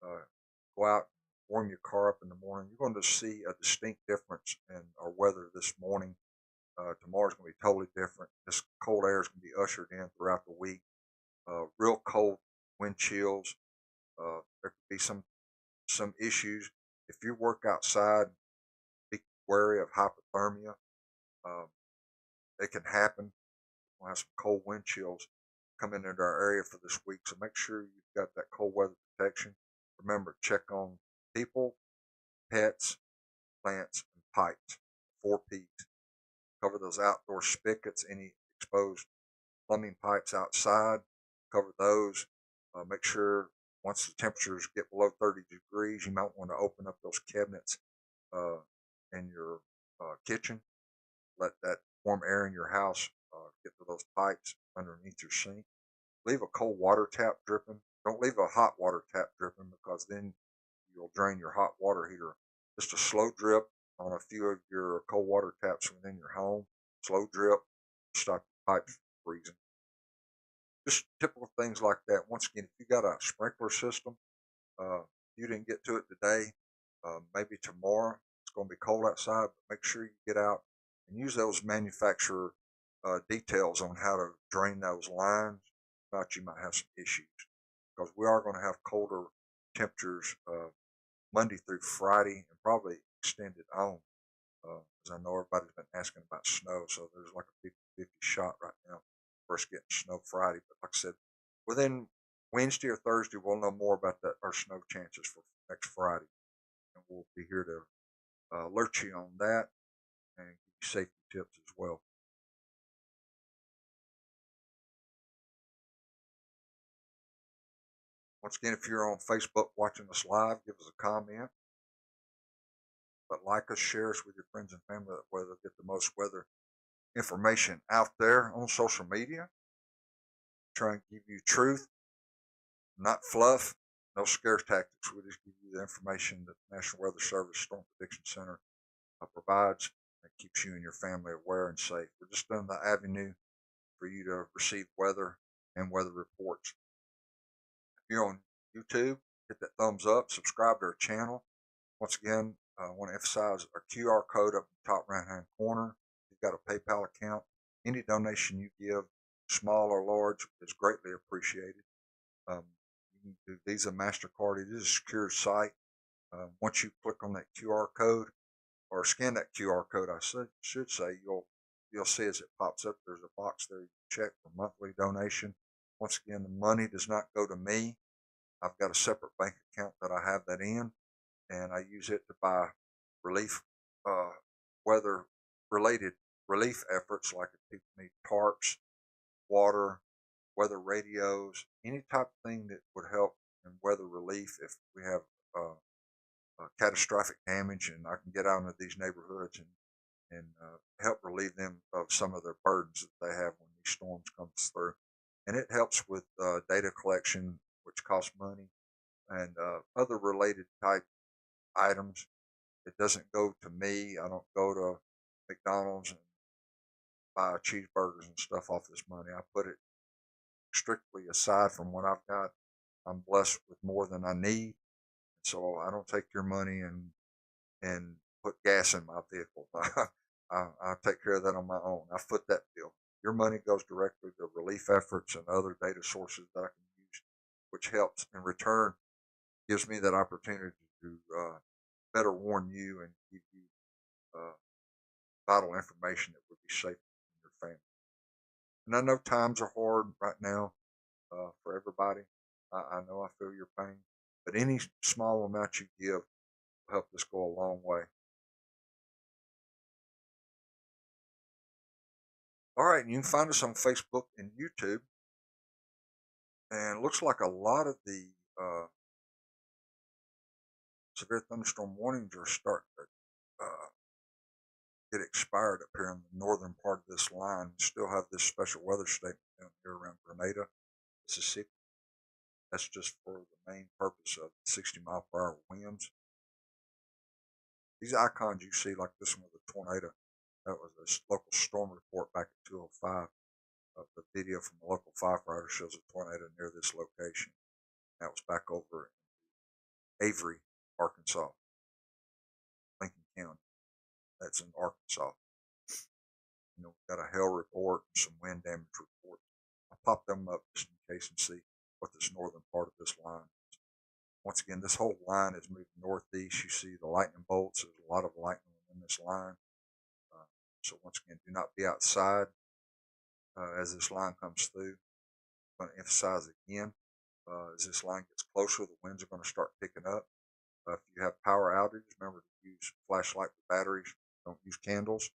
go out, warm your car up in the morning. You're going to see a distinct difference in our weather this morning. Tomorrow's going to be totally different. This cold air is going to be ushered in throughout the week. Real cold wind chills. There could be some issues. If you work outside, be wary of hypothermia. It can happen. We'll have some cold wind chills coming into our area for this week. So make sure you've got that cold weather protection. Remember, check on people, pets, plants, and pipes. 4 P's. Cover those outdoor spigots, any exposed plumbing pipes outside. Cover those. Make sure once the temperatures get below 30 degrees, you might want to open up those cabinets in your kitchen. Let that warm air in your house get to those pipes underneath your sink. Leave a cold water tap dripping. Don't leave a hot water tap dripping, because then you'll drain your hot water heater. Just a slow drip on a few of your cold water taps within your home. Slow drip, stop your pipes from freezing. Just typical things like that. Once again, if you got a sprinkler system, you didn't get to it today, maybe tomorrow. It's going to be cold outside, but make sure you get out and use those manufacturer details on how to drain those lines. About you might have some issues, because we are going to have colder temperatures Monday through Friday, and probably extended on. Because I know everybody's been asking about snow, so there's like a 50-50 shot right now for us getting snow Friday. But like I said, within Wednesday or Thursday, we'll know more about our snow chances for next Friday, and we'll be here to alert you on that and give you safety tips as well. Once again, if you're on Facebook watching us live, give us a comment. But like us, share us with your friends and family, that way they'll get the most weather information out there on social media. Try and give you truth, not fluff, no scare tactics. We just give you the information that the National Weather Service Storm Prediction Center provides, that keeps you and your family aware and safe. We're just doing the avenue for you to receive weather and weather reports. If you're on YouTube, hit that thumbs up, subscribe to our channel. Once again, I want to emphasize our QR code up in the top right-hand corner. If you've got a PayPal account, any donation you give, small or large, is greatly appreciated. You can do Visa, MasterCard. It is a secure site. Once you click on that QR code, or scan that QR code, I should say, you'll see as it pops up, there's a box there you check for monthly donation. Once again, the money does not go to me. I've got a separate bank account that I have that in, and I use it to buy relief, weather-related relief efforts, like if people need tarps, water, weather radios, any type of thing that would help and weather relief if we have catastrophic damage, and I can get out into these neighborhoods and help relieve them of some of their burdens that they have when these storms comes through. And it helps with data collection, which costs money, and other related type items. It doesn't go to me. I don't go to McDonald's and buy cheeseburgers and stuff off this money. I put it strictly aside from what I've got. I'm blessed with more than I need, so I don't take your money and put gas in my vehicle. I take care of that on my own. I foot that bill. Your money goes directly to relief efforts and other data sources that I can use, which helps in return, gives me that opportunity to better warn you and give you uh, vital information that would be safe in your family. And I know times are hard right now for everybody. I know I feel your pain, but any small amount you give will help this go a long way. All right, and you can find us on Facebook and YouTube. And it looks like a lot of the uh, severe thunderstorm warnings are starting to get expired up here in the northern part of this line. We still have this special weather statement down here around Grenada, Mississippi. That's just for the main purpose of 60-mile-per-hour winds. These icons you see, like this one with a tornado, that was a local storm report back in 205. The video from the local firefighter shows a tornado near this location. That was back over in Avery, Arkansas, Lincoln County. That's in Arkansas. We've got a hail report and some wind damage reports. I'll pop them up just in case and see what this northern part of this line is. Once again, this whole line is moving northeast. You see the lightning bolts. There's a lot of lightning in this line. So once again, do not be outside as this line comes through. I'm going to emphasize again, as this line gets closer, the winds are going to start picking up. If you have power outage, remember to use flashlight with batteries. Don't use candles.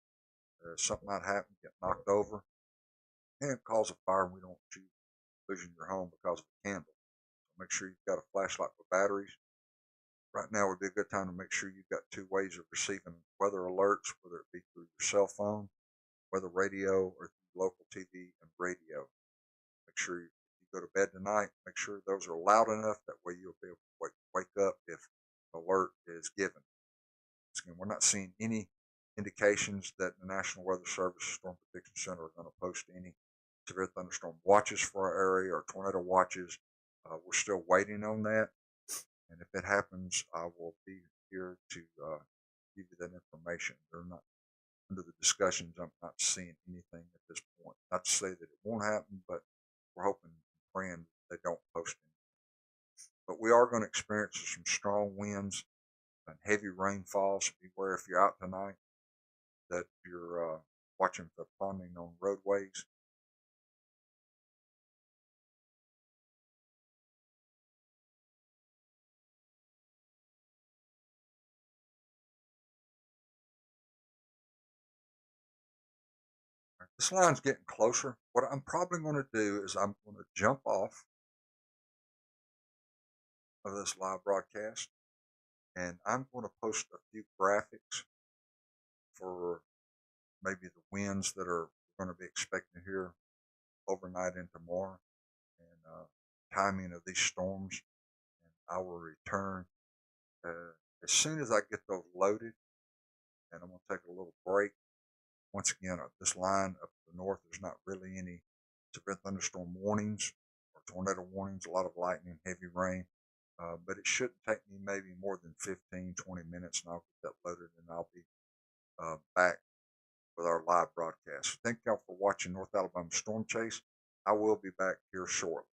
Something might happen, get knocked over, and cause a fire. And we don't want you losing your home because of a candle. So make sure you've got a flashlight with batteries. Right now would be a good time to make sure you've got two ways of receiving weather alerts, whether it be through your cell phone, weather radio, or through local TV and radio. Make sure if you go to bed tonight, make sure those are loud enough. That way you'll be able to wake up if an alert is given. Again, we're not seeing any indications that the National Weather Service Storm Prediction Center are going to post any severe thunderstorm watches for our area or tornado watches. We're still waiting on that. And if it happens, I will be here to give you that information. They're not under the discussions. I'm not seeing anything at this point. Not to say that it won't happen, but we're hoping and praying they don't post anything. But we are going to experience some strong winds and heavy rainfall. So beware if you're out tonight that you're watching for ponding on roadways. This line's getting closer. What I'm probably going to do is I'm going to jump off of this live broadcast and I'm going to post a few graphics for maybe the winds that are going to be expected here overnight and tomorrow and timing of these storms. And I will return as soon as I get those loaded, and I'm going to take a little break. Once again, this line up to the north, there's not really any severe thunderstorm warnings or tornado warnings, a lot of lightning, heavy rain. But it shouldn't take me maybe more than 15, 20 minutes, and I'll get that loaded, and I'll be back with our live broadcast. Thank y'all for watching North Alabama Storm Chase. I will be back here shortly.